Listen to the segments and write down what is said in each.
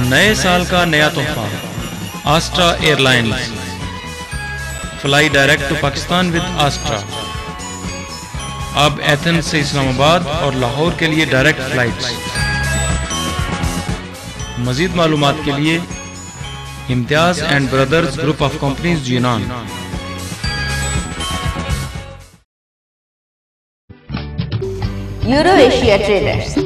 نئے سال کا نیا تحفہ Astra airlines, fly direct to Pakistan with Astra. اب ایتھنز سے اسلام آباد اور لاہور کے لیے ڈائریکٹ فلائٹس۔ مزید معلومات کے لیے Imtiaz and brothers group of companies یونان۔ Euro Asia traders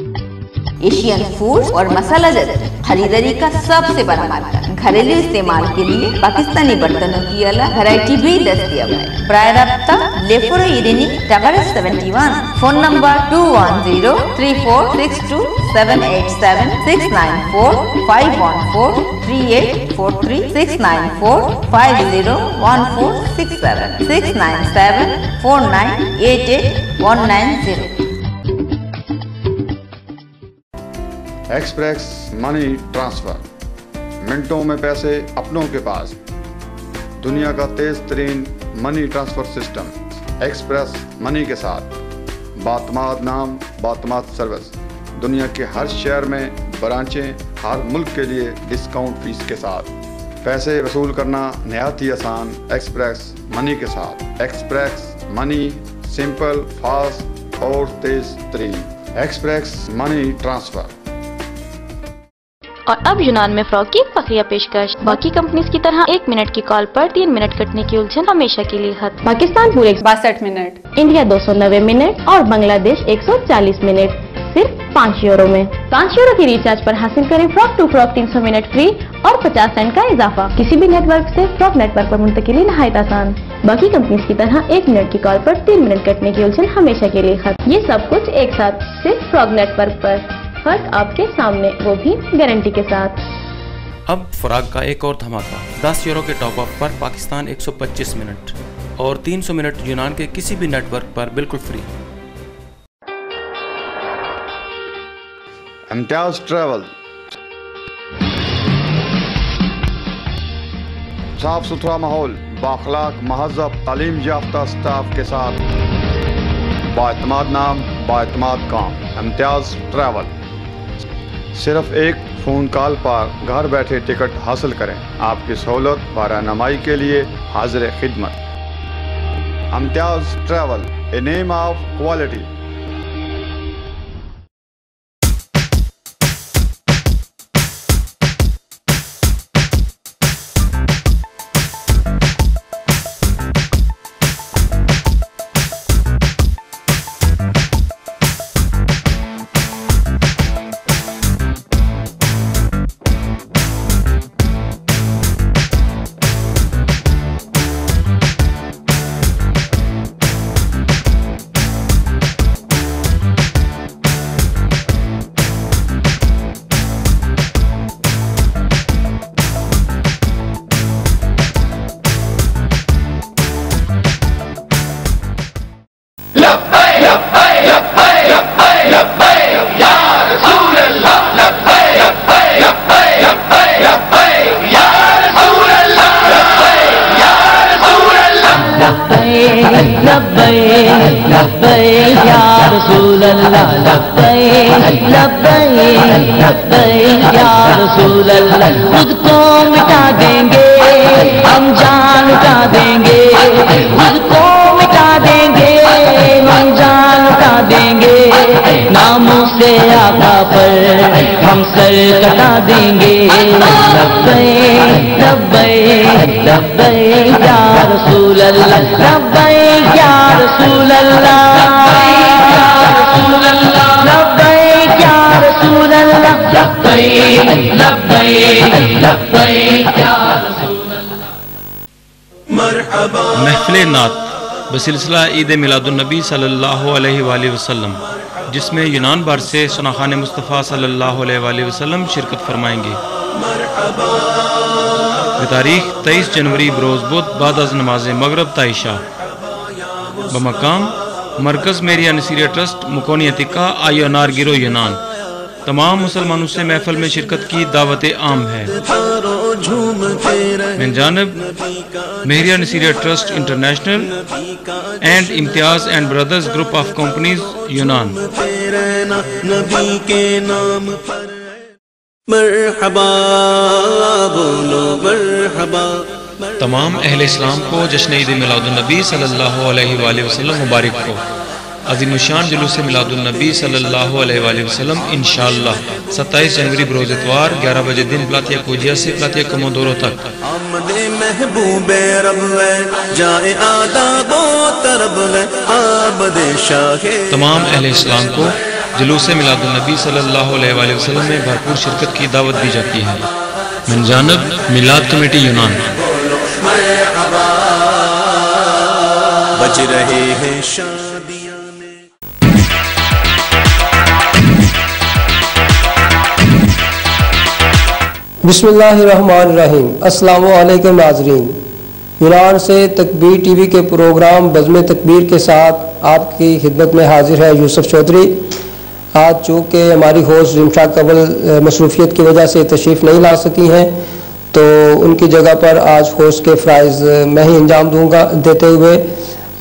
Asian food اور مسالہ جات خریداری کا سب سے بڑا مارکیٹ۔ گھریلو استعمال کے لیے پاکستانی برتنوں کی الگ ویرائٹی بھی دستیاب ہے۔ برائے رابطہ لیفورو ایرینی tower 71، phone number 2103462787694 5143843694501467697 69749881990۔ Express Money transfer, منٹوں میں پیسے اپنوں کے پاس۔ دنیا کا تیز ترین money transfer system Express Money کے ساتھ باعتماد نام، باعتماد سروس۔ دنیا کے ہر شہر میں برانچیں، ہر ملک کے لیے ڈسکاؤنٹ فیس کے ساتھ۔ پیسے وصول کرنا نہایت ہی آسان ایکسپریس منی کے ساتھ۔ ایکسپریس منی سمپل، فاسٹ اور تیز ترین ایکسپریس منی ٹرانسفر۔ اور اب یونان میں فراق کی فخریہ پیشکش۔ باقی کمپنیز کی طرح 1 منٹ کی کال پر 3 منٹ کٹنے کی الجھن ہمیشہ کے لیے ختم۔ پاکستان پورے 62 منٹ، انڈیا 290 منٹ اور بنگلہ دیش 140 منٹ صرف 5 یورو میں۔ 5 یورو کی ریچارج پر حاصل کریں فراق ٹو فراق 300 منٹ فری اور 50 سینٹ کا اضافہ۔ کسی بھی نیٹ ورک سے فراق نیٹ ورک پر منتقلی نہایت آسان۔ باقی کمپنیز کی طرح 1 منٹ کی کال پر 3 منٹ کٹنے کی الجھن ہمیشہ کے لیے ختم۔ یہ سب کچھ ایک ساتھ صرف فراق نیٹ ورک پر، فرق آپ کے سامنے، وہ بھی گارنٹی کے ساتھ۔ اب فراق کا ایک اور دھماکہ، 10 یورو کے ٹاپ اپ پر پاکستان 125 منٹ اور 300 منٹ یونان کے کسی بھی نیٹ ورک پر بالکل فری۔ امتیاز ٹریول، صاف ستھرا ماحول، بااخلاق مہذب تعلیم یافتہ سٹاف کے ساتھ، بااعتماد نام، بااعتماد کام۔ امتیاز ٹریول۔ صرف ایک فون کال پر گھر بیٹھے ٹکٹ حاصل کریں۔ آپ کی سہولت و رہنمائی کے لیے حاضر خدمت۔ امتیاز travel, a name of quality. لبیک یا رسول اللہ، لبیک لبیک لبیک یا رسول اللہ۔ خود کو مٹا دیں گے ہم جان اٹھا دیں گے، خود کو مٹا دیں گے ہم جان اٹھا دیں گے، ناموں سے آقا پر ہم سر کٹا دیں گے۔ لبیک لبیک لبیک یا رسول اللہ، لبیک یا رسول اللہ، لبیک یا رسول اللہ، لبیک لبیک لبیک یا رسول اللہ۔ محفل نعت بسلسلہ عید میلاد النبی صلی اللہ علیہ وآلہ وسلم، جس میں یونان بھر سے ثناخان مصطفیٰ صلی اللہ علیہ وآلہ وسلم شرکت فرمائیں گے۔ تاریخ 23 جنوری بروز بدھ بعد از نماز مغرب تا عشاء، بمقام مرکز میریا نصیریہ ٹرسٹ مکونی عتیقہ آیونار گیرو یونان۔ تمام مسلمانوں سے محفل میں شرکت کی دعوت عام ہے۔ من جانب میریا نصیریہ trust international and Imtiaz and brothers group of companies یونان۔ مرحبا بولو مرحبا. تمام اہل اسلام کو جشن عید میلاد النبی صلی اللہ علیہ وآلہ وسلم مبارک ہو. عظیم الشان جلوس میلاد النبی صلی اللہ علیہ وآلہ وسلم انشاءاللہ 27 جنوری بروز اتوار 11 بجے دن پلاتیا کوجیا سے پلاتیا کمودورو تک. آمد محبوب رب ہے جائے آداب و طرب ہے آبد شاہ. تمام اہل اسلام کو جلوس میلاد النبی صلی اللہ علیہ وآلہ وسلم میں بھرپور شرکت کی دعوت دی جاتی ہے. من جانب میلاد کمیٹی یونان. بج رہے ہیں شادیاں میں. بسم اللہ الرحمن الرحیم. السلام علیکم ناظرین. ایران سے تکبیر ٹی وی کے پروگرام بزم تکبیر کے ساتھ آپ کی خدمت میں حاضر ہے یوسف چودھری. آج چونکہ ہماری ہوسٹ رمشا قبل مصروفیت کی وجہ سے تشریف نہیں لا سکی ہیں تو ان کی جگہ پر آج ہوسٹ کے فرائض میں ہی انجام دوں گا. دیتے ہوئے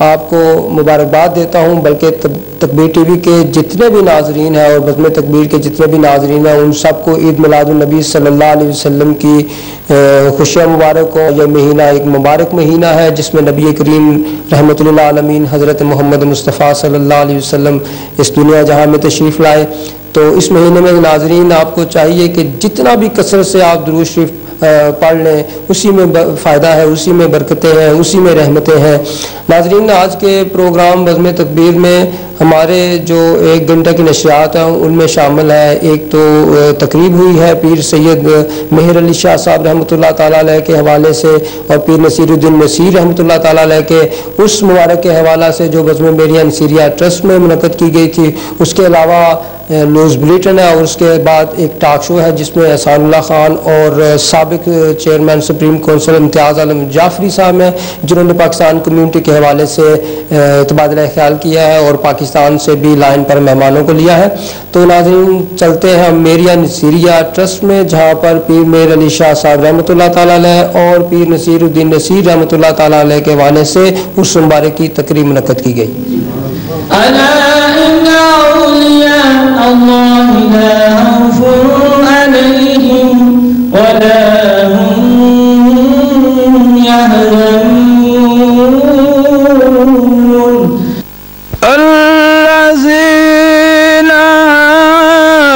آپ کو مبارکباد دیتا ہوں، بلکہ تکبیر ٹی وی کے جتنے بھی ناظرین ہیں اور بزم تکبیر کے جتنے بھی ناظرین ہیں ان سب کو عید میلاد النبی صلی اللہ علیہ وسلم کی خوشیاں مبارک ہوں. یہ مہینہ ایک مبارک مہینہ ہے جس میں نبی کریم رحمۃ اللہ عالمین حضرت محمد مصطفیٰ صلی اللہ علیہ وسلم اس دنیا جہاں میں تشریف لائے. تو اس مہینے میں ناظرین آپ کو چاہیے کہ جتنا بھی کثرت سے آپ درود شریف پڑھ لیں اسی میں فائدہ ہے، اسی میں برکتیں ہیں، اسی میں رحمتیں ہیں. ناظرین آج کے پروگرام بزم تکبیر میں ہمارے جو 1 گھنٹہ کی نشریات ہیں ان میں شامل ہے. ایک تو تقریب ہوئی ہے پیر سید مہر علی شاہ صاحب رحمۃ اللہ تعالیٰ علیہ کے حوالے سے اور پیر نصیر الدین نصیر رحمۃ اللہ تعالیٰ علیہ کے اس مبارک کے حوالہ سے جو بزم میریہ نصیریہ ٹرسٹ میں منعقد کی گئی تھی. اس کے علاوہ نیوز بلیٹن ہے اور اس کے بعد ایک ٹاک شو ہے جس میں احسان اللہ خان اور سابق چیئرمین سپریم کونسل امتیاز عالم جعفری صاحب ہیں جنہوں نے پاکستان کمیونٹی کے حوالے سے تبادلہ خیال کیا ہے اور پاکستان سے بھی لائن پر مہمانوں کو لیا ہے. تو ناظرین چلتے ہیں ہم میریہ نصیریہ ٹرسٹ میں جہاں پر پیر مہر علی شاہ صاحب رحمۃ اللہ تعالیٰ علیہ اور پیر نصیر الدین نصیر رحمۃ اللہ تعالیٰ علیہ کے حوالے سے اس مبارک کی تقریب منعقد کی گئی. الله لا خوف عليهم ولا هم يحزنون الذين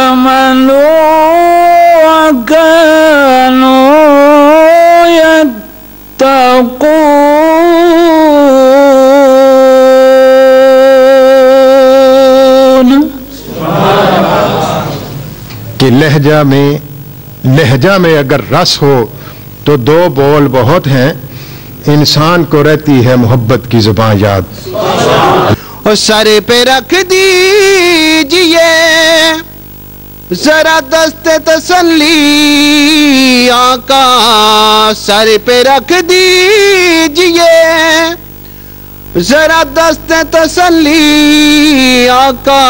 آمنوا وكانوا يتقون. کہ لہجہ میں اگر رس ہو تو 2 بول بہت ہیں، انسان کو رہتی ہے محبت کی زبان یاد. اور سر پہ رکھ دیجئے ذرا دست تسلی آقا، سر پہ رکھ دیجئے ذرا دست تسلی آقا،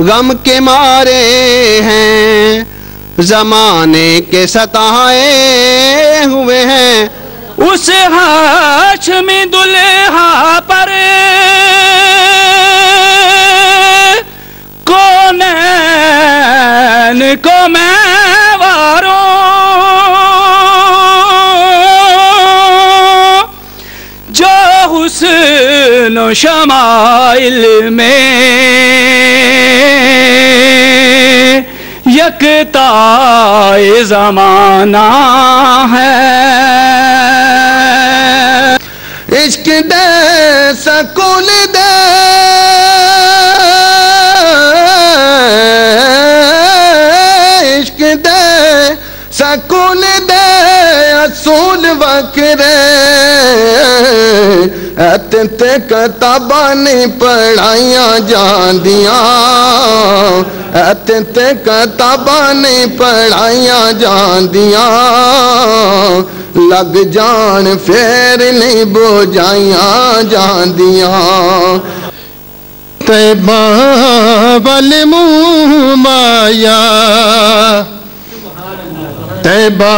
غم کے مارے ہیں زمانے کے ستائے ہوئے ہیں. اس ہاشمی دلہا پر کونین کو میں واروں جو حسن و شمائل میں یکتا زمانہ ہے. عشق دے سکون دے عشق دے سکون دے اصول وکرے تے کتاباں نہیں پڑھائیاں جاندیاں تے کتاباں نہیں پڑھائیاں جاندیاں لگ جان پھر نہیں بوجھائیاں جاندیاں. طیبہ والموہ مایا طیبہ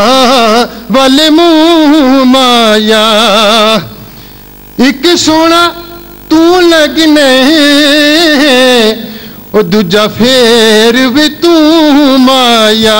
والموہ مایا ایک سونا تو لگنے ਉਹ ਦੂਜਾ ਫੇਰ ਵੀ ਤੂੰ ਮਾਇਆ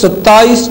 27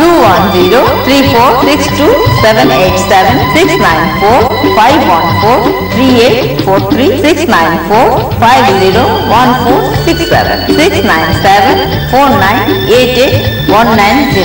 21034627694384376974988190।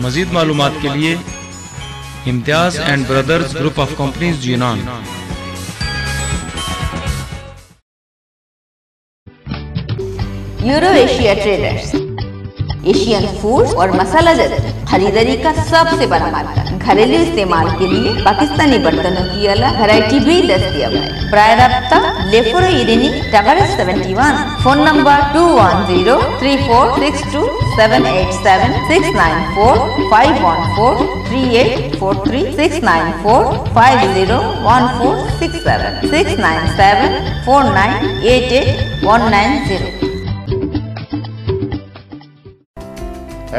مزید معلومات کے لیے Imtiaz and brothers group of companies یونان. Euro Asia traders Asian food اور مسالہ جات خریداری کا سب سے بڑا مارکیٹ. گھریلو استعمال کے لیے پاکستانی برتنوں کی الگ ویرائٹی بھی دستیاب ہے. برائے رابطہ لیفورو ایرینی ٹاور 71. Phone number 2103462787694 5143843 694501467 69749881990.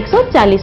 140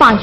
5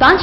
5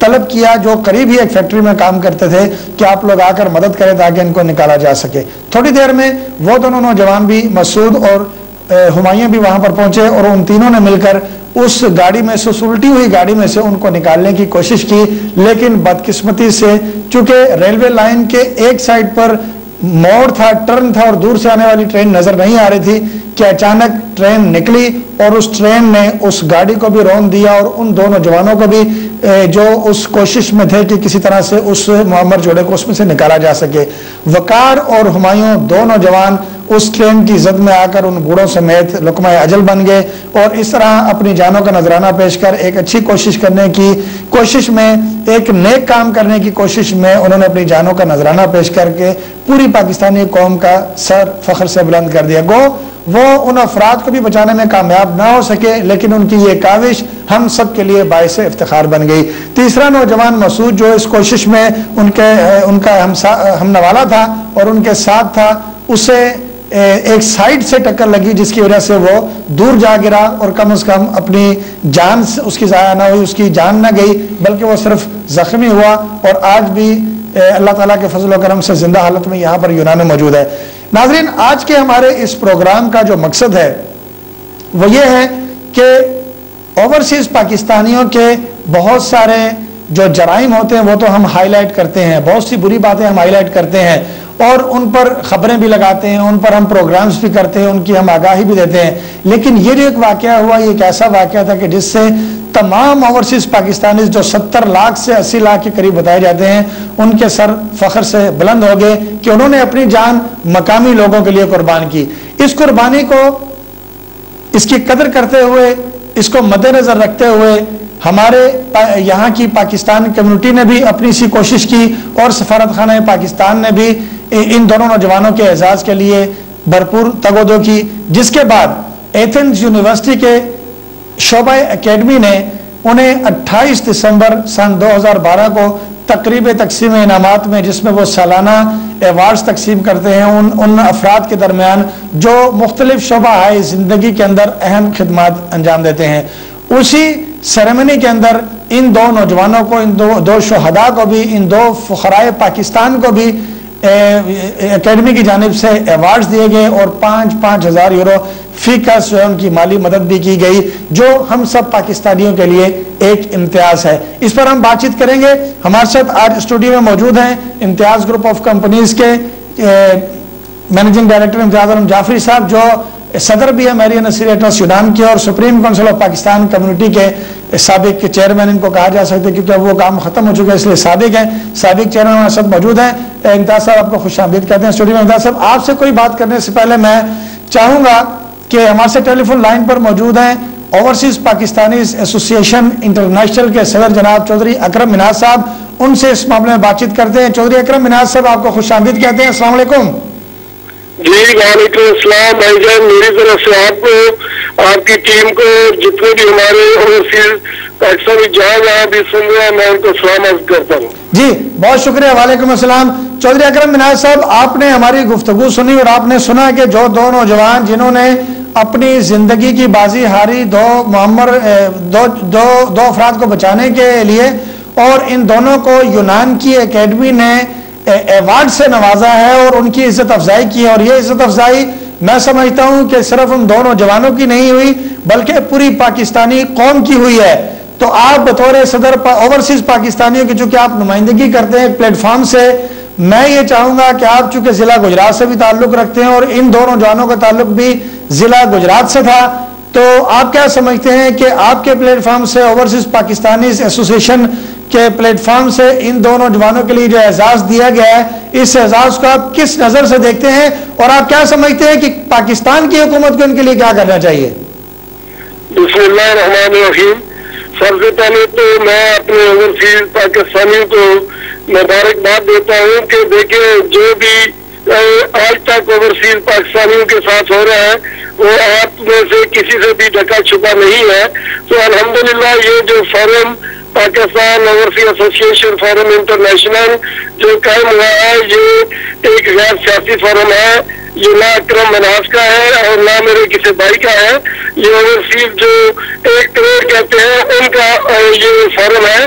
طلب کیا جو قریب ہی ایک فیکٹری میں کام کرتے تھے کہ آپ لوگ آ کر مدد کریں تاکہ ان کو نکالا جا سکے. تھوڑی دیر میں وہ دونوں نوجوان بھی, مسعود اور ہمایوں بھی وہاں پر پہنچے اور ان تینوں نے مل کر اس گاڑی میں سے, اس الٹی ہوئی گاڑی میں سے ان کو نکالنے کی کوشش کی. لیکن بدقسمتی سے چونکہ ریلوے لائن کے ایک سائڈ پر موڑ تھا, ٹرن تھا اور دور سے آنے والی ٹرین نظر نہیں آ رہی تھی کہ اچانک ٹرین نکلی اور اس ٹرین نے اس گاڑی کو بھی رون دیا اور ان دو نوجوانوں کو بھی جو اس کوشش میں تھے کہ کسی طرح سے اس معمر جوڑے کو اس میں سے نکالا جا سکے. وقار اور ہمایوں دو نوجوان اس ٹرین کی زد میں آ کر ان بوڑھوں سمیت لقمہ اجل بن گئے اور اس طرح اپنی جانوں کا نذرانہ پیش کر ایک اچھی کوشش کرنے کی کوشش میں, ایک نیک کام کرنے کی کوشش میں انہوں نے اپنی جانوں کا نذرانہ پیش کر کے پوری پاکستانی قوم کا سر فخر سے بلند کر دیا. گو وہ ان افراد کو بھی بچانے میں کامیاب نہ ہو سکے لیکن ان کی یہ کاوش ہم سب کے لیے باعث افتخار بن گئی. تیسرا نوجوان مسعود جو اس کوشش میں ان کا ہم نوالا تھا اور ان کے ساتھ تھا, اسے ایک سائڈ سے ٹکر لگی جس کی وجہ سے وہ دور جا گرا اور کم از کم اپنی جان اس کی ضائع نہ ہوئی, اس کی جان نہ گئی بلکہ وہ صرف زخمی ہوا اور آج بھی اللہ تعالیٰ کے فضل و کرم سے زندہ حالت میں یہاں پر یونان میں موجود ہے. ناظرین, آج کے ہمارے اس پروگرام کا جو مقصد ہے وہ یہ ہے کہ اوورسیز پاکستانیوں کے بہت سارے جو جرائم ہوتے ہیں وہ تو ہم ہائی لائٹ کرتے ہیں, بہت سی بری باتیں ہم ہائی لائٹ کرتے ہیں اور ان پر خبریں بھی لگاتے ہیں, ان پر ہم پروگرامز بھی کرتے ہیں, ان کی ہم آگاہی بھی دیتے ہیں. لیکن یہ جو ایک واقعہ ہوا, یہ ایک ایسا واقعہ تھا کہ جس سے تمام اوورسیز پاکستانی جو 70 لاکھ سے 80 لاکھ کے قریب بتائے جاتے ہیں ان کے سر فخر سے بلند ہو گئے کہ انہوں نے اپنی جان مقامی لوگوں کے لیے قربان کی. اس قربانی کو, اس کی قدر کرتے ہوئے, اس کو مد نظر رکھتے ہوئے ہمارے یہاں کی پاکستان کمیونٹی نے بھی اپنی سی کوشش کی اور سفارت خانہ پاکستان نے بھی ان دونوں نوجوانوں کے اعزاز کے لیے بھرپور تگ و دو کی, جس کے بعد ایتھنز یونیورسٹی کے شعبہ اکیڈمی نے انہیں 28 دسمبر سن 2012 کو تقریب تقسیم انعامات میں, جس میں وہ سالانہ ایوارڈز تقسیم کرتے ہیں ان افراد کے درمیان جو مختلف شعبہ زندگی کے اندر اہم خدمات انجام دیتے ہیں, اسی سیریمنی کے اندر ان دو نوجوانوں کو, ان دو شہداء کو بھی, ان دو فقرائے پاکستان کو بھی اکیڈمی کی جانب سے ایوارڈز دیے گئے اور 5,000 یورو فی کس جو ہے ان کی مالی مدد بھی کی گئی, جو ہم سب پاکستانیوں کے لیے ایک امتیاز ہے. اس پر ہم بات چیت کریں گے. ہمارے ساتھ آج اسٹوڈیو میں موجود ہیں امتیاز گروپ آف کمپنیز کے مینیجنگ ڈائریکٹر امتیاز عالم جعفری صاحب, جو صدر بھی ہے میری نصیریہ ٹرسٹ یونان کے اور supreme council of Pakistan community کے سابق چیئرمین ان کو کہا جا سکتا ہے کیونکہ وہ کام ختم ہو چکے ہیں اس لیے سابق ہیں. سابق چیئرمین ہمارے ساتھ موجود ہیں. امتیاز صاحب آپ کو خوش آمدید کہتے ہیں اسٹوڈیو میں. امتیاز صاحب, آپ سے کوئی بات کرنے سے پہلے میں چاہوں گا کہ ہمارے سے ٹیلی فون لائن پر موجود ہیں اوورسیز پاکستانیز ایسوسی ایشن انٹرنیشنل کے صدر جناب چودھری اکرم مناز صاحب, ان سے اس معاملے میں بات چیت کرتے ہیں. چودھری اکرم مناز صاحب, آپ کو خوش آمدید کہتے ہیں. السلام علیکم. جی وعلیکم السلام بھائی جان, میری طرف سے آپ کو, آپ کی ٹیم کو, جتنے بھی ہمارے اوورسیز پاکستانی جہاں بھی سن رہے ہیں, میں ان کو سلام عرض کرتا ہوں. جی بہت شکریہ. وعلیکم السلام. چودھری اکرم مناز صاحب, آپ نے ہماری گفتگو سنی اور آپ نے سنا کہ جو دو نوجوان جنہوں نے اپنی زندگی کی بازی ہاری دو افراد کو بچانے کے لیے, اور ان دونوں کو یونان کی اکیڈمی نے ایوارڈ سے نوازا ہے اور ان کی عزت افزائی کی ہے. اور یہ عزت افزائی میں سمجھتا ہوں کہ صرف ان دو نوجوانوں کی نہیں ہوئی بلکہ پوری پاکستانی قوم کی ہوئی ہے. تو آپ بطور صدر اوورسیز پاکستانیوں کی چونکہ آپ نمائندگی کرتے ہیں ایک پلیٹ فارم سے, میں یہ چاہوں گا کہ آپ چونکہ ضلع گجرات سے بھی تعلق رکھتے ہیں اور ان دونوں نوجوانوں کا تعلق بھی ضلع گجرات سے تھا, تو آپ کیا سمجھتے ہیں کہ آپ کے پلیٹ فارم سے, اوورسیز پاکستانیز ایسوسی ایشن کے پلیٹ فارم سے ان دونوں نوجوانوں کے لیے جو اعزاز دیا گیا ہے, اس اعزاز کو آپ کس نظر سے دیکھتے ہیں اور آپ کیا سمجھتے ہیں کہ پاکستان کی حکومت کو ان کے لیے کیا کرنا چاہیے؟ بسم اللہ الرحمن الرحیم. سب سے پہلے تو میں اپنے اوورسیز پاکستانیوں کو مبارکباد دیتا ہوں کہ دیکھیں جو بھی آج تک اوورسیز پاکستانیوں کے ساتھ ہو رہا ہے وہ آپ میں سے کسی سے بھی ڈھکا چھپا نہیں ہے. تو الحمدللہ یہ جو فورم پاکستان اوورسیز ایسوسی ایشن فورم انٹرنیشنل جو قائم ہوا ہے, یہ ایک غیر سیاسی فورم ہے. یہ نہ اکرم مناز کا ہے اور نہ میرے کسی بھائی کا ہے. یہ اوورسیز جو 1 کروڑ کہتے ہیں ان کا یہ فورم ہے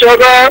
14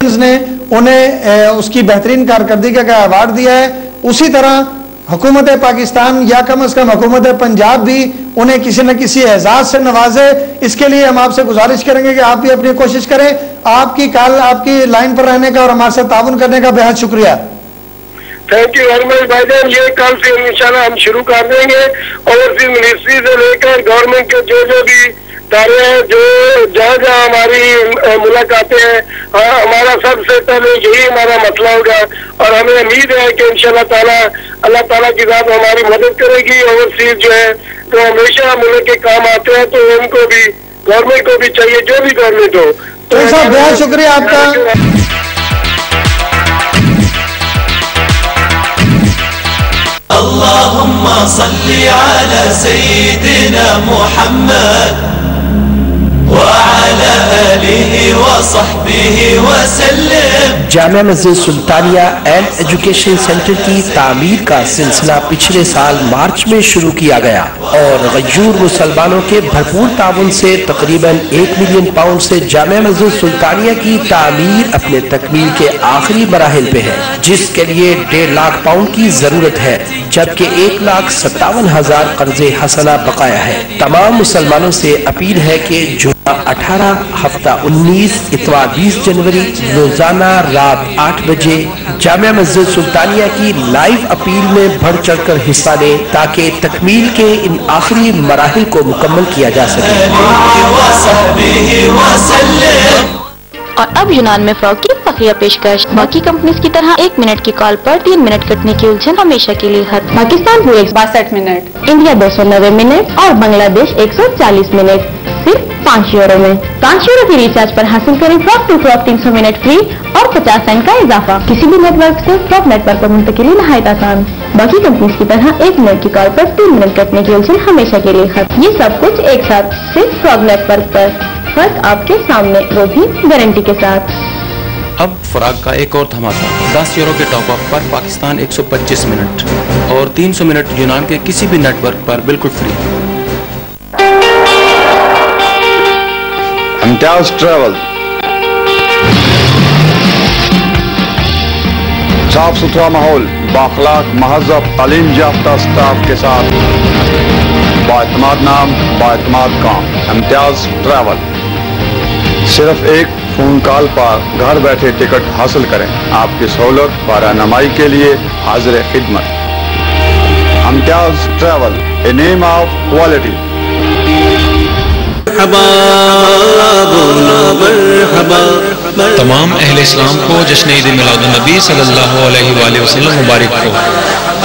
نے انہیں اس کی بہترین کارکردگی کا ایوارڈ دیا ہے، اسی طرح حکومت پاکستان یا کم از کم حکومت پنجاب بھی انہیں کسی نہ کسی اعزاز سے نوازے۔ اس کے لیے ہم آپ سے گزارش کریں گے کہ آپ بھی اپنی کوشش کریں۔ آپ کی کال، آپ کی لائن پر رہنے کا اور ہمارے ساتھ تعاون کرنے کا بہت شکریہ۔ تھینک یو ویری مچ بھائی جان، یہ کل سے انشاءاللہ ہم شروع کر دیں گے، اوورسیز منسٹری سے لے کر گورنمنٹ کے جو بھی ادارے ہیں، جو جہاں جہاں ہماری ملاقاتیں ہیں، ہمارا سب سے پہلے یہی ہمارا مسئلہ ہوگا، اور ہمیں امید ہے کہ انشاءاللہ تعالیٰ اللہ تعالیٰ کی ذات ہماری مدد کرے گی۔ اوورسیز جو ہے تو ہمیشہ ملک کے کام آتے ہیں، تو ان کو بھی، گورنمنٹ کو بھی چاہیے، جو بھی گورنمنٹ ہو۔ تو صاحب بہت شکریہ آپ کا۔ اللهم صل على سيدنا محمد وعلى آله وصحبه وسلم۔ جامعہ مسجد سلطانیہ اینڈ ایجوکیشن سینٹر کی تعمیر کا سلسلہ پچھلے سال مارچ میں شروع کیا گیا اور غیور مسلمانوں کے بھرپور تعاون سے تقریباً 1 ملین پاؤنڈ سے جامعہ مسجد سلطانیہ کی تعمیر اپنے تکمیل کے آخری مراحل پہ ہے، جس کے لیے 1.5 لاکھ پاؤنڈ کی ضرورت ہے، جبکہ 1,57,000 قرض حسنہ بقایا ہے۔ تمام مسلمانوں سے اپیل ہے کہ 18 ہفتہ 19 اتوار 20 جنوری روزانہ رات 8 بجے جامعہ مسجد سلطانیہ کی لائیو اپیل میں بڑھ چڑھ کر حصہ لیں تاکہ تکمیل کے ان آخری مراحل کو مکمل کیا جا سکے۔ اور اب یونان میں فروغ کی فخریہ پیشکش۔ باقی کمپنیز کی طرح 1 منٹ کی کال پر 3 منٹ کٹنے کی الجھن ہمیشہ کے لیے ختم۔ پاکستان کو 62 منٹ، انڈیا 290 منٹ اور بنگلہ دیش 140 منٹ صرف 5 یورو میں۔ 5 یورو کی ریچارج پر حاصل کریں فراک ٹو فراک 300 منٹ فری اور 50 سینٹ کا اضافہ۔ کسی بھی نیٹ ورک سے فراک نیٹ ورک پر منتقلی نہایت آسان۔ باقی کمپنیز کی طرح 1 منٹ کی کال پر 3 منٹ کٹنے کی الجھن ہمیشہ کے لیے ختم۔ یہ سب کچھ ایک ساتھ صرف فراک نیٹ ورک پر، فرق آپ کے سامنے، وہ بھی گارنٹی کے ساتھ۔ اب فراق کا ایک اور دھماکہ، 10 یورو کے ٹاپ اپ پر پاکستان 125 منٹ اور 300 منٹ یونان کے کسی بھی نیٹ ورک پر بالکل فری۔ امتیاز ٹریول، صاف ستھرا ماحول، بااخلاق مہذب تعلیم یافتہ اسٹاف کے ساتھ، بااعتماد نام، بااعتماد کام۔ امتیاز ٹریول، صرف ایک فون کال پر گھر بیٹھے ٹکٹ حاصل کریں۔ آپ کی سہولت و رہنمائی کے لیے حاضر خدمت۔ امتیاز travel, a name of quality. تمام اہل اسلام کو جشن عید میلاد النبی صلی اللہ علیہ وآلہ وسلم مبارک ہو۔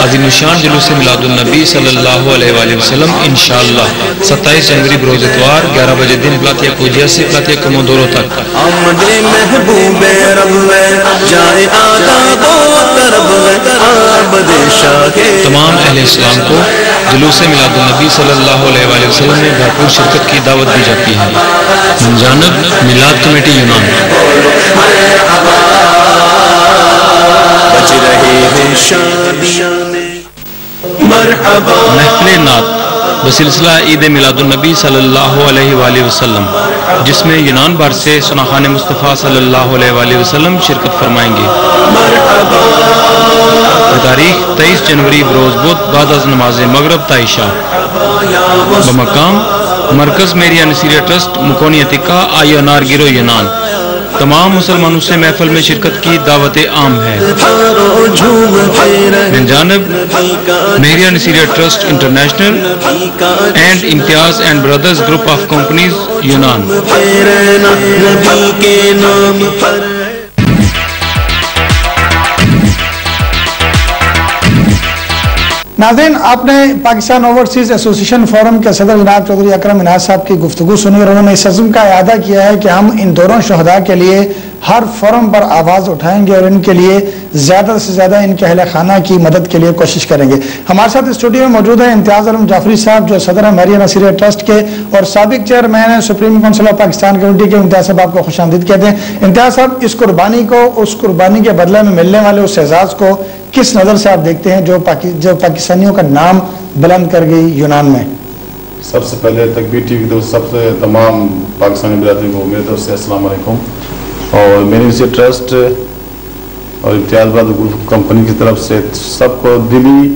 عظیم الشان جلوس میلاد النبی صلی اللہ علیہ وآلہ وسلم انشاءاللہ 27 جنوری بروز اتوار 11 بجے دن پلاتیا کوجیا سے پلاتیا کمودورو تک۔ آمد محبوب رب جائے آداب و طرب آبد شاہ۔ تمام اہل اسلام کو جلوس میلاد النبی صلی اللہ علیہ وآلہ وسلم میں بھرپور شرکت کی دعوت دی جاتی ہے۔ من جانب میلاد کمیٹی یونان۔ بج رہے ہیں شادیاں مرحبا۔ محفل نعت بسلسلہ عید میلاد النبی صلی اللہ علیہ وآلہ وسلم، جس میں یونان بھر سے سناخان مصطفیٰ صلی اللہ علیہ وآلہ وسلم شرکت فرمائیں گے۔ تاریخ 23 جنوری بروز بدھ بعد از نماز مغرب تا عشاء، بمقام مرکز میریا نصیریہ ٹرسٹ مکونی اتکا آیا نارگیرو یونان۔ تمام مسلمانوں سے محفل میں شرکت کی دعوت عام ہے۔ من جانب میریا نصیریہ trust international and Imtiaz and brothers group of companies یونان۔ ناظرین، آپ نے پاکستان اوورسیز ایسوسیشن فورم کے صدر جناب چودھری اکرم منہاج صاحب کی گفتگو سنی اور انہوں نے اس عزم کا اعادہ کیا ہے کہ ہم ان دونوں شہداء کے لیے ہر فورم پر آواز اٹھائیں گے اور ان کے لیے زیادہ سے زیادہ ان کے اہل خانہ کی مدد کے لیے کوشش کریں گے۔ ہمارے ساتھ اسٹوڈیو میں موجود ہیں امتیاز عالم جعفری صاحب، جو صدر ہیں میریا نصیریہ ٹرسٹ کے اور سابق چیئرمین ہیں supreme council of Pakistan committee کے۔ امتیاز صاحب آپ کو خوش آمدید کہتے ہیں۔ امتیاز صاحب، اس قربانی کو، اس قربانی کے بدلے میں ملنے والے اس اعزاز کو کس نظر سے آپ دیکھتے ہیں جو پاکستانیوں کا نام بلند کر گئی یونان میں؟ سب سے پہلے تکبیر ٹی وی کی طرف سب سے تمام پاکستانی برادری کو میری طرف سے السلام علیکم۔ اور میری ٹرسٹ اور امتیاز بعد کمپنی کی طرف سے سب کو دلی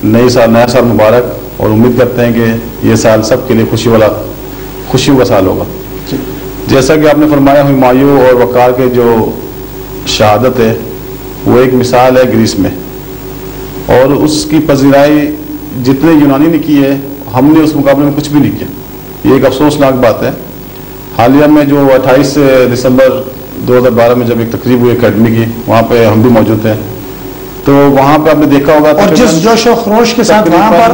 نیا سال مبارک، اور امید کرتے ہیں کہ یہ سال سب کے لیے خوشیوں کا سال ہوگا۔ جیسا کہ آپ نے فرمایا، ہمایوں اور وقار کے جو شہادت ہے وہ ایک مثال ہے گریس میں، اور اس کی پذیرائی جتنے یونانی نے کی ہے، ہم نے اس مقابلے میں کچھ بھی نہیں کیا۔ یہ ایک افسوسناک بات ہے۔ حالیہ میں جو 28 دسمبر 2012 میں جب ایک تقریب ہوئی اکیڈمی کی، وہاں پہ ہم بھی موجود ہیں، تو وہاں پہ آپ نے دیکھا ہوگا اور جس جوش و خروش کے ساتھ وہاں پر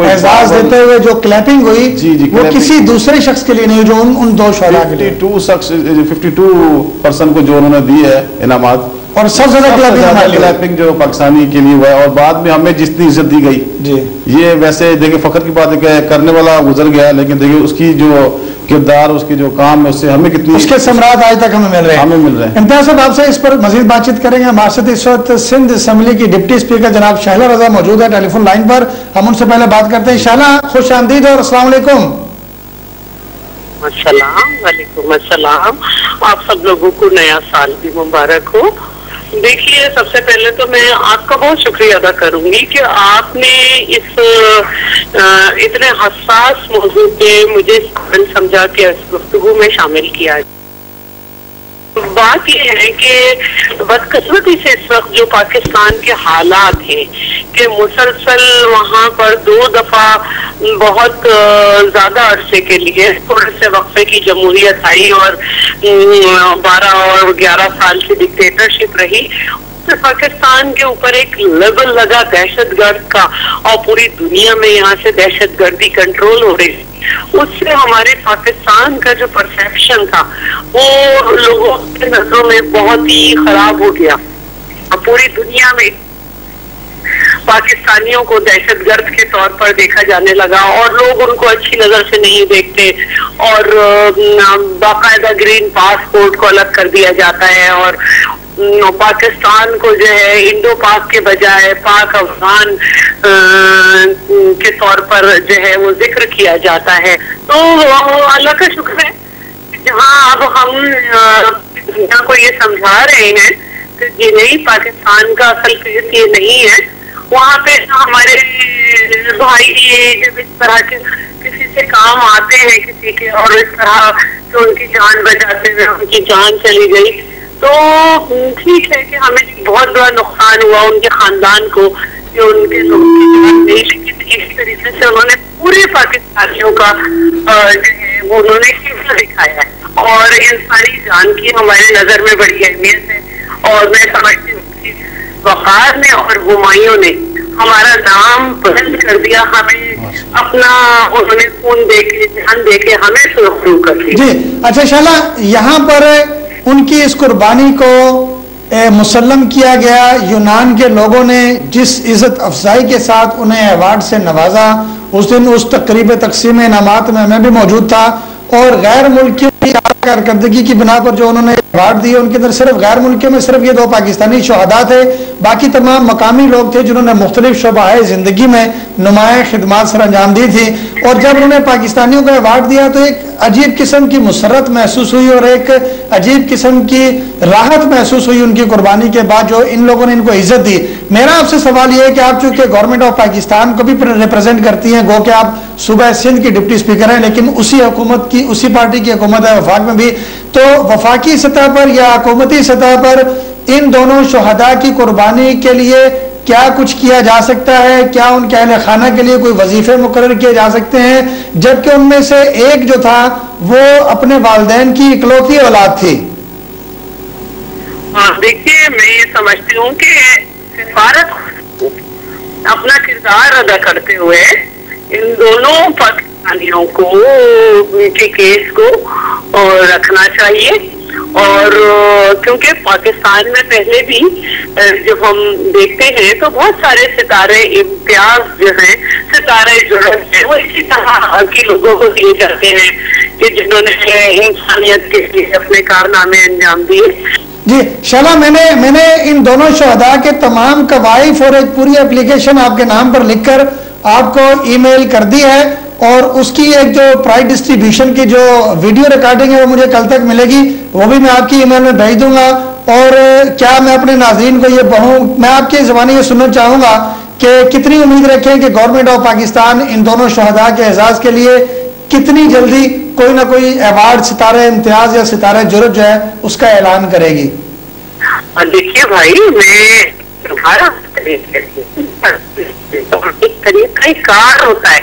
اعزاز دیتے ہوئے جو کلیپنگ ہوئی وہ کسی دوسرے شخص کے لیے نہیں، جو ان دو شہداء کے لیے 52% کو جو انہوں نے دی ہے انعامات، اور سب سے زیادہ کلیپنگ جو پاکستانی کے لیے ہوا ہے، اور بعد میں ہمیں جتنی عزت دی گئی، یہ ویسے دیکھیں فخر کی بات ہے کہ کرنے والا گزر گیا، لیکن دیکھیں اس کی جو کردار، اس کی جو کام ہے، اس سے ہمیں کتنی اس کے ثمرات آج تک ہمیں مل رہے ہیں۔ امتیاز صاحب آپ سے اس پر مزید بات چیت کریں گے۔ ہمارے ساتھ اس وقت سندھ اسمبلی کی ڈپٹی اسپیکر جناب شہلا رضا موجود ہے ٹیلی فون لائن پر، ہم ان سے پہلے بات کرتے ہیں۔ شہلا خوش آمدید اور السلام علیکم۔ السلام وعلیکم السلام، آپ سب لوگوں کو نیا سال بھی مبارک ہو۔ دیکھیے، سب سے پہلے تو میں آپ کا بہت شکریہ ادا کروں گی کہ آپ نے اس اتنے حساس موضوع پہ مجھے سمجھا کے اس گفتگو میں شامل کیا۔ بات یہ ہے کہ بدقسمتی سے اس وقت جو پاکستان کے حالات ہیں کہ مسلسل وہاں پر 2 دفعہ بہت زیادہ عرصے کے لیے تھوڑے سے وقفے کی جمہوریت آئی اور 12 اور 11 سال کی ڈکٹیٹرشپ رہی، پاکستان کے اوپر ایک لیبل لگا دہشت گرد کا، اور پوری دنیا میں یہاں سے دہشت گردی کنٹرول ہو رہی، اس سے ہمارے پاکستان کا جو پرسیپشن تھا وہ لوگوں کے نظروں میں بہت ہی خراب ہو گیا، اور پوری دنیا میں پاکستانیوں کو دہشت گرد کے طور پر دیکھا جانے لگا، اور لوگ ان کو اچھی نظر سے نہیں دیکھتے، اور باقاعدہ گرین پاسپورٹ کو الگ کر دیا جاتا ہے، اور پاکستان کو جو ہے انڈو پاک کے بجائے پاک افغان کے طور پر جو ہے وہ ذکر کیا جاتا ہے۔ تو اللہ کا شکر ہے جہاں اب ہم دنیا کو یہ سمجھا رہے ہیں کہ یہ نہیں، پاکستان کا اصل فیس یہ نہیں ہے، وہاں پہ ہمارے بھائی جب اس طرح کے کسی سے کام آتے ہیں کسی کے، اور اس طرح کہ ان کی جان بچاتے ہوئے ان کی جان چلی گئی، تو ٹھیک ہے کہ ہمیں بہت بڑا نقصان ہوا ان کے خاندان کو کہ ان کے لوگوں کی جان گئی، لیکن اس طریقے سے انہوں نے پورے پاکستانیوں کا جو ہے وہ انہوں نے حصہ دکھایا ہے، اور انسانی جان کی ہماری نظر میں بڑی اہمیت ہے، اور میں سمجھتی ہوں کہ وقار نے اور ہمایوں نے ہمارا نام بلند کر دیا، ہمیں اپنا انہوں نے خون دے کے جان دے کے ہمیں سرخرو کر دیا۔ جی اچھا شہلا، یہاں پر ان کی اس قربانی کو مسلم کیا گیا، یونان کے لوگوں نے جس عزت افزائی کے ساتھ انہیں ایوارڈ سے نوازا، اس دن اس تقریب تقسیم انعامات میں بھی موجود تھا، اور غیر ملکیوں کی کارکردگی کی بنا پر جو انہوں نے ایوارڈ دیے، ان کے اندر صرف غیر ملکیوں میں صرف یہ 2 پاکستانی شہداء تھے، باقی تمام مقامی لوگ تھے جنہوں نے مختلف شعبہ زندگی میں نمایاں خدمات سر انجام دی تھی، اور جب انہوں نے پاکستانیوں کو ایوارڈ دیا تو ایک عجیب قسم کی مسرت محسوس ہوئی اور ایک عجیب قسم کی راحت محسوس ہوئی ان کی قربانی کے بعد جو ان لوگوں نے ان کو عزت دی۔ میرا آپ سے سوال یہ ہے کہ آپ چونکہ گورنمنٹ آف پاکستان کو بھی ریپرزینٹ کرتی ہیں، گو کہ آپ صوبہ سندھ کی ڈپٹی اسپیکر ہیں، لیکن اسی حکومت کی اسی پارٹی کی حکومت ہے وفاق میں بھی، تو وفاقی سطح پر یا حکومتی سطح پر ان دونوں شہداء کی قربانی کے لیے کیا کچھ کیا جا سکتا ہے؟ کیا ان کے اہل خانہ کے لیے کوئی وظیفے مقرر کیے جا سکتے ہیں، جبکہ ان میں سے ایک جو تھا وہ اپنے والدین کی اکلوتی اولاد تھی؟ دیکھیے، میں یہ سمجھتی ہوں کہ سفارت اپنا کردار ادا کرتے ہوئے ان دونوں پاکستانیوں کو کے کیس کو رکھنا چاہیے، اور کیونکہ پاکستان میں پہلے بھی جب ہم دیکھتے ہیں تو بہت سارے ستارے امتیاز جو ہیں، ستارے جڑت ہیں، وہ اسی طرح کے لوگوں کو دیے جاتے ہیں کہ جنہوں نے انسانیت کے لیے اپنے کارنامے انجام دیے۔ جی شہلا، میں نے ان دونوں شہداء کے تمام قوائف اور ایک پوری اپلیکیشن آپ کے نام پر لکھ کر آپ کو ای میل کر دی ہے، اور اس کی ایک جو پرائز ڈسٹریبیوشن کی جو ویڈیو ریکارڈنگ ہے وہ مجھے کل تک ملے گی, وہ بھی میں آپ کی ای میل میں بھیج دوں گا. اور کیا میں اپنے ناظرین کو یہ میں آپ کی زبانی یہ سننا چاہوں گا کہ کتنی امید رکھیں کہ گورنمنٹ آف پاکستان ان دونوں شہداء کے اعزاز کے لیے کتنی جلدی کوئی نہ کوئی ایوارڈ ستارہ امتیاز یا ستارہ جرت جو ہے اس کا اعلان کرے گی. دیکھیے بھائی, میں ایک طریقہ کار ہوتا ہے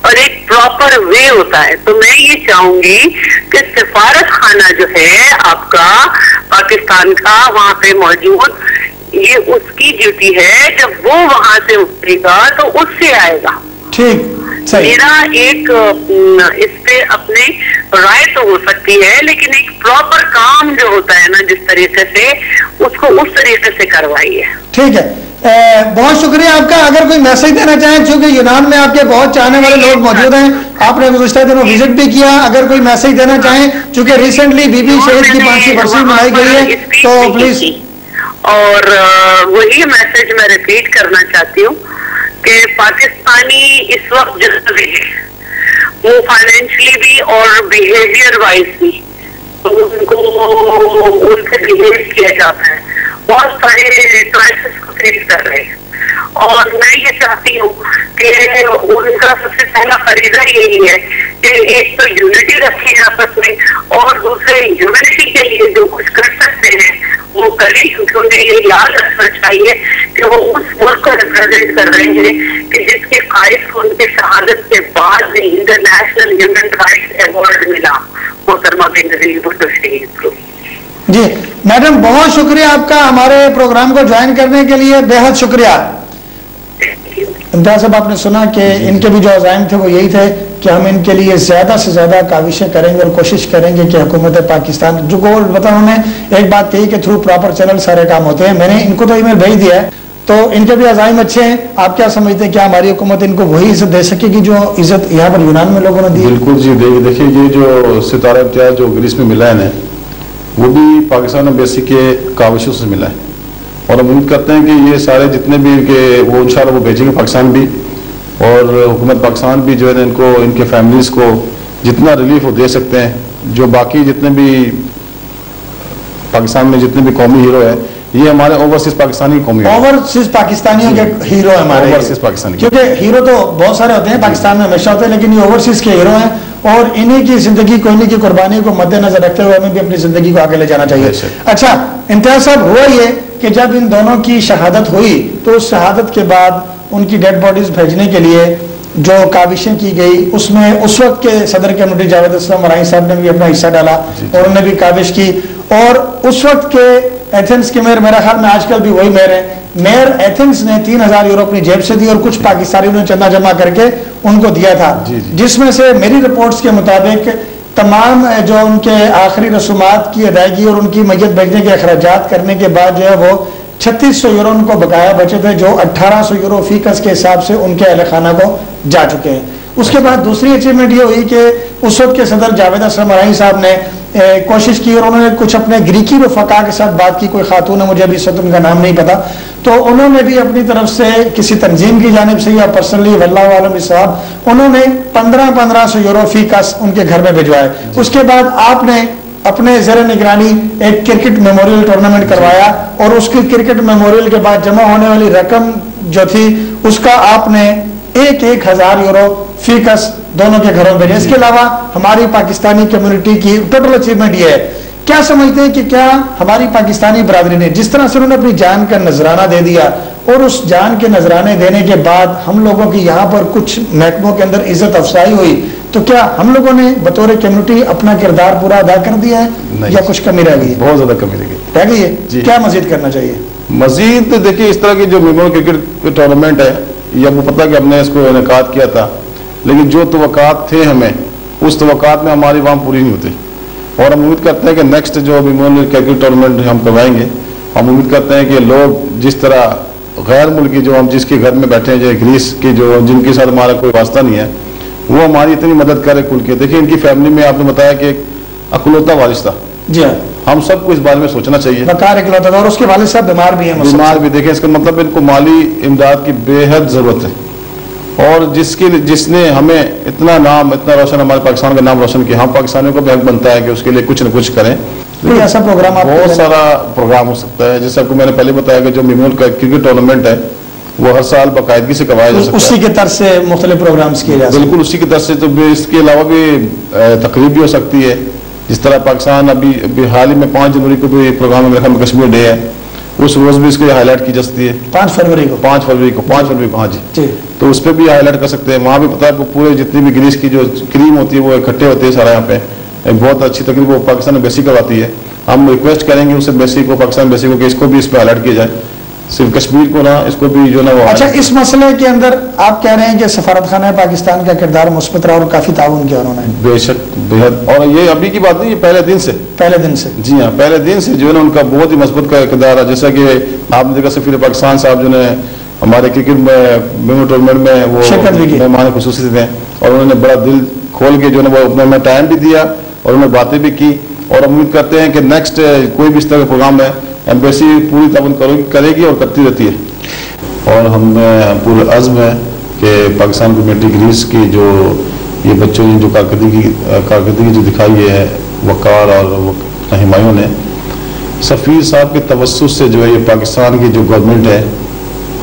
اور ایک پراپر وے ہوتا ہے, تو میں یہ چاہوں گی کہ سفارت خانہ جو ہے آپ کا پاکستان کا وہاں پہ موجود, یہ اس کی ڈیوٹی ہے, جب وہ وہاں سے اترے گا تو اس سے آئے گا. ٹھیک, میرا ایک اس پہ اپنے رائے تو ہو سکتی ہے, لیکن ایک پراپر کام جو ہوتا ہے نا جس طریقے سے, اس کو اس طریقے سے کروائیے. ٹھیک ہے, بہت شکریہ آپ کا. اگر کوئی میسج دینا چاہیں, چونکہ یونان میں آپ کے بہت چاہنے والے لوگ موجود ہیں, آپ نے گزشتہ دنوں وزٹ بھی کیا, اگر کوئی میسج دینا چاہیں, چونکہ ریسنٹلی بی بی شہید کی 500 برسی منائی گئی ہے, تو پلیز. اور وہی میسج میں ریپیٹ کرنا چاہتی ہوں کہ پاکستانی اس وقت جس بھی ہے وہ فائنینشلی بھی اور بیہیویئر وائز بھی ان کو ان سے بہیو کیا جاتا ہے, بہت سارے کرائسس کو فیس کر رہے ہیں. اور میں یہ چاہتی ہوں کہ ان کا سب سے پہلا فریضہ یہی ہے کہ ایک تو یونٹی رکھیں آپس میں, اور دوسرے ہیومینٹی کے لیے جو کچھ کر سکتے ہیں وہ کریں, کیونکہ انہیں یہ یاد رکھنا چاہیے کہ وہ اس ملک کو ریپرزینٹ کر رہے ہیں کہ جس کے قائد کو ان کے شہادت کے بعد بھی انٹرنیشنل ہیومن رائٹس ایوارڈ ملا, محترمہ بینظیر بھٹو شہید کو. جی میڈم, بہت شکریہ آپ کا ہمارے پروگرام کو جوائن کرنے کے لیے, بے حد شکریہ. امتیاز صاحب, آپ نے سنا کہ ان کے بھی جو عزائم تھے وہ یہی تھے کہ ہم ان کے لیے زیادہ سے زیادہ کاوشیں کریں گے اور کوشش کریں گے کہ حکومت پاکستان جو گول بتا, انہوں نے ایک بات کہی کہ تھرو پراپر چینل سارے کام ہوتے ہیں. میں نے ان کو تو ای میل بھیج دیا ہے, تو ان کے بھی عزائم اچھے ہیں. آپ کیا سمجھتے ہیں, کیا ہماری حکومت ان کو وہی عزت دے سکے گی جو عزت یہاں پر یونان میں لوگوں نے دی؟ بالکل جی, دیکھیے یہ جو ستارہ امتیاز جو گریس میں ملا ہے وہ بھی پاکستان امبیسی کے کاوشوں سے ملا ہے, اور ہم امید کرتے ہیں کہ یہ سارے جتنے بھی کہ وہ انشاءاللہ وہ بھیجیں گے پاکستان بھی, اور حکومت پاکستان بھی جو ہے ان کو ان کے فیملیز کو جتنا ریلیف وہ دے سکتے ہیں. جو باقی جتنے بھی پاکستان میں جتنے بھی قومی ہیرو ہے, یہ ہمارے اوورسیز پاکستانی قومی اوورسیز پاکستانیوں کے ہیرو ہیں ہمارے, اوورسیز پاکستانی, کیونکہ ہیرو تو بہت سارے ہوتے ہیں پاکستان میں ہمیشہ ہوتے ہیں, لیکن یہ اوورسیز کے ہیرو ہیں, اور انہی کی زندگی کو, انہی کی قربانی کو مد نظر رکھتے ہوئے ہمیں بھی اپنی زندگی کو آگے لے جانا چاہیے. اچھا امتیاز صاحب, ہوا یہ کہ جب ان دونوں کی شہادت ہوئی تو اس شہادت کے بعد ان کی ڈیڈ باڈیز بھیجنے کے لیے جو کاوشیں کی گئی, اس میں اس وقت کے صدر کمیٹی جاوید اسلم مرائن صاحب نے بھی اپنا حصہ ڈالا, اور انہوں نے بھی کاوش کی. اور اس وقت کے ایتھنس کے میئر, میرا خیال میں آج کل بھی وہی میئر ہیں, میئر ایتھنس نے 3000 یورو اپنی جیب سے دی, اور کچھ پاکستانیوں نے چندہ جمع کر کے ان کو دیا تھا, جس میں سے میری رپورٹس کے مطابق تمام جو ان کے آخری رسومات کی ادائیگی اور ان کی میت بھیجنے کے اخراجات کرنے کے بعد جو ہے وہ 3600 یورو ان کو بقایا بچے تھے, جو 1800 یورو فی کس کے حساب سے ان کے اہل خانہ کو جا چکے ہیں. اس کے بعد دوسری اچیومنٹ یہ ہوئی کہ اس وقت کے صدر جاوید اسلم مرائن صاحب نے کوشش کی, اور انہوں نے کچھ اپنے گریکی رفقا کے ساتھ بات کی, کوئی خاتون ہے مجھے ابھی اس وقت ان کا نام نہیں پتا, تو انہوں نے بھی اپنی طرف سے کسی تنظیم کی جانب سے یا پرسنلی واللہ عالم صاحب, انہوں نے 1500 یورو فی کس ان کے گھر میں بھجوائے. اس کے بعد آپ نے اپنے زیر نگرانی ایک کرکٹ میموریل ٹورنامنٹ کروایا, اور اس کی کرکٹ میموریل کے بعد جمع ہونے والی رقم جو تھی اس کا آپ نے 1000 یورو فی کس دونوں کے گھروں میں. اس کے علاوہ ہماری پاکستانی کمیونٹی کی ٹوٹل اچیومنٹ یہ ہے. کیا سمجھتے ہیں کہ کیا ہماری پاکستانی برادری نے جس طرح سے انہوں نے اپنی جان کا نذرانہ دے دیا, اور اس جان کے نذرانے دینے کے بعد ہم لوگوں کی یہاں پر کچھ محکموں کے اندر عزت افزائی ہوئی, تو کیا ہم لوگوں نے بطور کمیونٹی اپنا کردار پورا ادا کر دیا ہے یا کچھ کمی رہ گئی؟ بہت زیادہ کمی رہ گئی ہے. کیا مزید کرنا چاہیے؟ مزید دیکھیے, اس طرح کی جو میموریل کرکٹ ٹورنامنٹ ہے, یہ آپ کو پتا کہ ہم نے اس کو انعقاد کیا تھا, لیکن جو توقعات تھے ہمیں, اس توقعات میں ہماری وہاں پوری نہیں ہوتی, اور ہم امید کرتے ہیں کہ نیکسٹ جو میموریل کرکٹ ٹورنامنٹ ہم کروائیں گے, ہم امید کرتے ہیں کہ لوگ جس طرح غیر ملکی جو ہم جس کے گھر میں بیٹھے ہیں, جو گریس کی جو جن کے ساتھ ہمارا کوئی واسطہ نہیں ہے, وہ ہماری اتنی مدد کرے کھل کے. دیکھیے ان کی فیملی میں آپ نے بتایا کہ ایک اکلوتا وارث تھا, جی ہاں, ہم سب کو اس بارے میں سوچنا چاہیے. بکار اکلوتا تھا, اور اس کے والد صاحب بیمار بھی ہیں. بیمار بھی, دیکھیں اس کا مطلب ان کو مالی امداد کی بے حد ضرورت ہے, اور جس نے ہمیں اتنا روشن ہمارے پاکستان کا نام روشن کیا، ہم پاکستانیوں کو بھی حق بنتا ہے کہ اس کے لیے کچھ نہ کچھ کریں. کوئی ایسا پروگرام بہت سارا پروگرام ہو سکتا ہے. جیسے آپ کو میں نے پہلے بتایا کہ جو میمون کا کرکٹ ٹورنامنٹ ہے وہ ہر سال باقاعدگی سے کروایا جا سکتا ہے. اسی کے طرز سے مختلف پروگرامز کیے جا سکتے ہیں. بالکل اسی کی طرف سے. تو اس کے علاوہ بھی تقریب بھی ہو سکتی ہے. جس طرح پاکستان ابھی حال ہی میں 5 جنوری کو بھی پروگرام میرے خیال میں کشمیر ڈے ہے، اس روز بھی اس کو ہائی لائٹ کی جا سکتی ہے. 5 فروری کو ہاں جی. تو اس پہ بھی ہائی لائٹ کر سکتے ہیں. وہاں بھی پتا ہے آپ کو پورے جتنی بھی گریس کی جو کریم ہوتی ہے وہ اکٹھے ہوتے ہیں سارا. یہاں پہ بہت اچھی تقریب وہ پاکستان ایمبیسی کرواتی ہے. ہم ریکویسٹ کریں گے اس ایمبیسی کو، پاکستان ایمبیسی کو، کہ اس کو بھی اس پہ ہائی لائٹ کیا جائے. صرف کشمیر کو نہ، اس کو بھی جو نا وہ. اچھا، اس مسئلے کے اندر آپ کہہ رہے ہیں کہ سفارت خانہ پاکستان کا کردار مثبت رہا اور کافی تعاون کیا انہوں نے. بے شک بےحد. اور یہ ابھی کی بات نہیں، یہ پہلے دن سے جی ہاں، پہلے دن سے جو ہے نا ان کا بہت ہی مثبت کا کردار ہے. جیسا کہ آپ نے دیکھا سفیر پاکستان صاحب جو نے ہمارے کرکٹ میں ٹورنامنٹ میں وہ مہمان خصوصی تھے، اور انہوں نے بڑا دل کھول کے جو ہے وہ اپنا ٹائم بھی دیا اور انہوں نے باتیں بھی کی. اور امید کرتے ہیں کہ نیکسٹ کوئی بھی اس طرح کا پروگرام ہے ایمبیسی پوری تعاون کرے گی اور کرتی رہتی ہے. اور ہم پورے عزم ہے کہ پاکستان کمیونٹی گریس کی جو یہ بچوں نے جو کارکردگی جو دکھائی ہے وقار اور ہمایوں نے، سفیر صاحب کے توسط سے جو ہے یہ پاکستان کی جو گورنمنٹ ہے،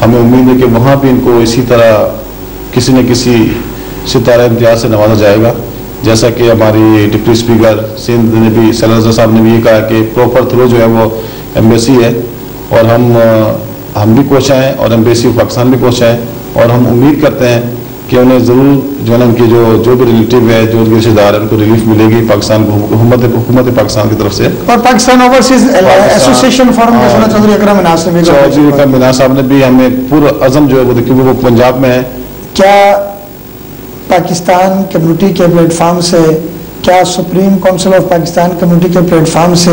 ہمیں امید ہے کہ وہاں بھی ان کو اسی طرح کسی نہ کسی ستارہ امتیاز سے نوازا جائے گا. جیسا کہ ہماری ڈپٹی اسپیکر سندھ نے بھی سیلر رضا صاحب نے بھی یہ کہا کہ پراپر تھرو جو ہے وہ ایمبیسی ہے، اور ہم بھی کوشاں اور ایمبیسی پاکستان بھی کوشاں، اور ہم امید کرتے ہیں کہ انہیں ضرور جو ہے نا ان کی جو بھی ریلیٹیو ہے، جو ان کے رشتے دار ہیں، ان کو ریلیف ملے گی پاکستان حکومت پاکستان کی طرف سے. اور پاکستان اوورسیز ایسوسیشن فورم کے چودھری اکرم مناز صاحب نے بھی ہمیں پورا عزم جو ہے وہ کیونکہ وہ پنجاب میں ہے. کیا پاکستان کمیونٹی کے پلیٹ فارم سے، کیا supreme council of Pakistan community کے پلیٹ فارم سے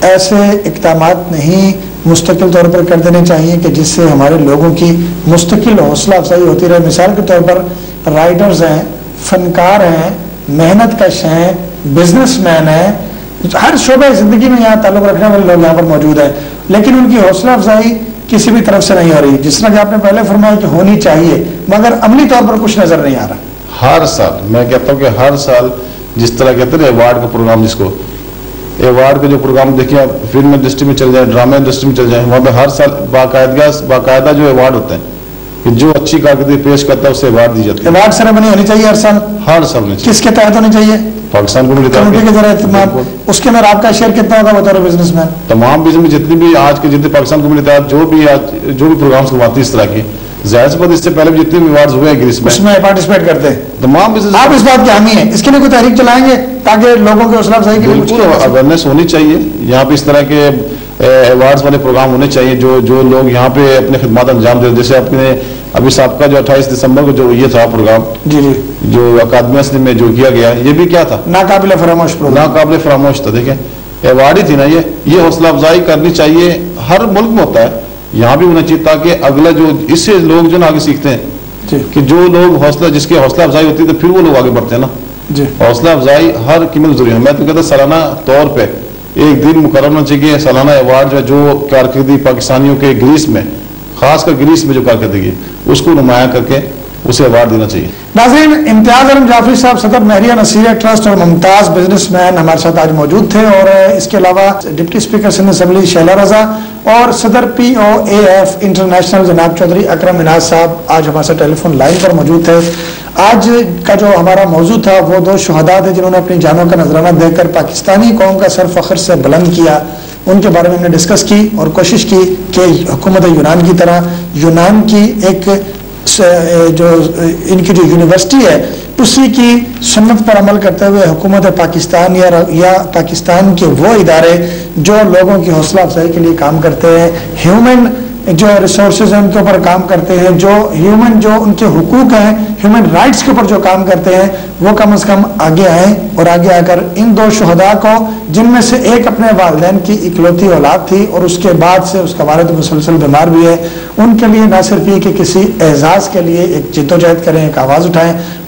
ایسے اقدامات نہیں مستقل طور پر کر دینے چاہیے کہ جس سے ہمارے لوگوں کی مستقل حوصلہ افزائی ہوتی رہے؟ مثال کے طور پر رائٹرز ہیں، فنکار ہیں، محنت کش ہیں، بزنس مین ہیں، ہر شعبہ زندگی میں یہاں تعلق رکھنے والے لوگ یہاں پر موجود ہیں، لیکن ان کی حوصلہ افزائی کسی بھی طرف سے نہیں ہو رہی. جس طرح کہ آپ نے پہلے فرمایا کہ ہونی چاہیے، مگر عملی طور پر کچھ نظر نہیں آ رہا. ہر سال میں کہتا ہوں کہ ہر سال جس طرح کہتے ہیں ایوارڈ کا پروگرام، جس کو ایوارڈ کا جو پروگرام دیکھیں آپ فلم انڈسٹری میں چل جائیں، ڈرامہ انڈسٹری میں چل جائیں، وہاں پہ ہر سال باقاعدہ جو ایوارڈ ہوتے ہیں کہ جو اچھی کارکردگی پیش کرتا ہے اسے ایوارڈ دی جاتی ہے. ایوارڈ سیریمنی ہونی چاہیے ہر سال ہونی چاہیے. کس کے تحت ہونی چاہیے؟ پاکستان کمیونٹی کے ذرا اہتمام. اس کے اندر آپ کا شیئر کتنا ہوگا بطور بزنس مین؟ تمام بزنس میں جتنی بھی آج کے جتنے پاکستان کمیونٹی کے تحت جو بھی پروگرامس کرواتی ہے اس طرح کی، ظاہر سی بات اس سے پہلے بھی جتنے بھی ایوارڈز ہوئے ہیں گریس میں اس میں پارٹیسپیٹ کرتے ہیں تمام بزنس. آپ اس بات کے حامی ہیں، اس کے لیے کوئی تحریک چلائیں گے تاکہ لوگوں کے حوصلہ افزائی کے لیے اویئرنیس ہونی چاہیے. یہاں پہ اس طرح کے ایوارڈز والے پروگرام ہونے چاہیے جو لوگ یہاں پہ اپنے خدمات انجام دے. جیسے اپنے ابھی سابقہ جو 28 دسمبر کو جو یہ تھا پروگرام جو اکادمیہ میں جو کیا گیا، یہ بھی کیا تھا؟ ناقابل فراموش تھا. دیکھیں ایوارڈ ہی تھی نا. یہ حوصلہ افزائی کرنی چاہیے، ہر ملک میں ہوتا ہے، یہاں بھی ہونا چاہیے تاکہ اگلا جو اس سے لوگ جو آگے سیکھتے ہیں کہ جو لوگ جس کی حوصلہ افزائی ہوتی ہے تو پھر وہ لوگ آگے بڑھتے ہیں نا. حوصلہ افزائی ہر قیمت ضروری ہے. میں تو کہتا سالانہ طور پہ ایک دن مقرر ہونا چاہیے سالانہ ایوارڈ جو کارکردگی پاکستانیوں کے گریس میں، خاص کر گریس میں جو کارکردگی اس کو نمایاں کر کے اسے ایوارڈ دینا چاہیے. ناظرین، امتیاز علم جعفری صاحب صدر مہریہ نصیریہ ٹرسٹ اور ممتاز بزنس مین ہمارے ساتھ آج موجود تھے، اور اس کے علاوہ deputy speaker Sindh assembly Shehla Raza اور صدر POAF انٹرنیشنل جناب چودھری اکرم مناز صاحب آج ہمارے ساتھ ٹیلی فون لائن پر موجود تھے. آج کا جو ہمارا موضوع تھا وہ 2 شہداء تھے جنہوں نے اپنی جانوں کا نذرانہ دے کر پاکستانی قوم کا سر فخر سے بلند کیا. ان کے بارے میں ہم نے ڈسکس کی اور کوشش کی کہ حکومت یونان کی طرح یونان کی ایک جو ان کی جو یونیورسٹی ہے اسی کی سنت پر عمل کرتے ہوئے حکومت پاکستان یا پاکستان کے وہ ادارے جو لوگوں کی حوصلہ افزائی کے لیے کام کرتے ہیں، ہیومن جو ریسورسز ہیں ان کے اوپر کام کرتے ہیں، جو ہیومن جو ان کے حقوق ہیں، ہیومن رائٹس کے اوپر جو کام کرتے ہیں، وہ کم از کم آگے آئیں اور آگے آ کر ان 2 شہداء کو، جن میں سے ایک اپنے والدین کی اکلوتی اولاد تھی اور اس کے بعد سے اس کا والد مسلسل بیمار بھی ہے، ان کے لیے نہ صرف یہ کہ کسی اعزاز کے لیے ایک جدوجہد کریں، ایک آواز اٹھائیں،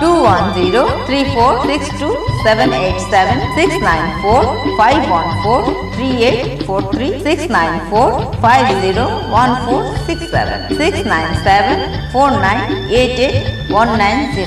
2103462787694 5143843 69749881990।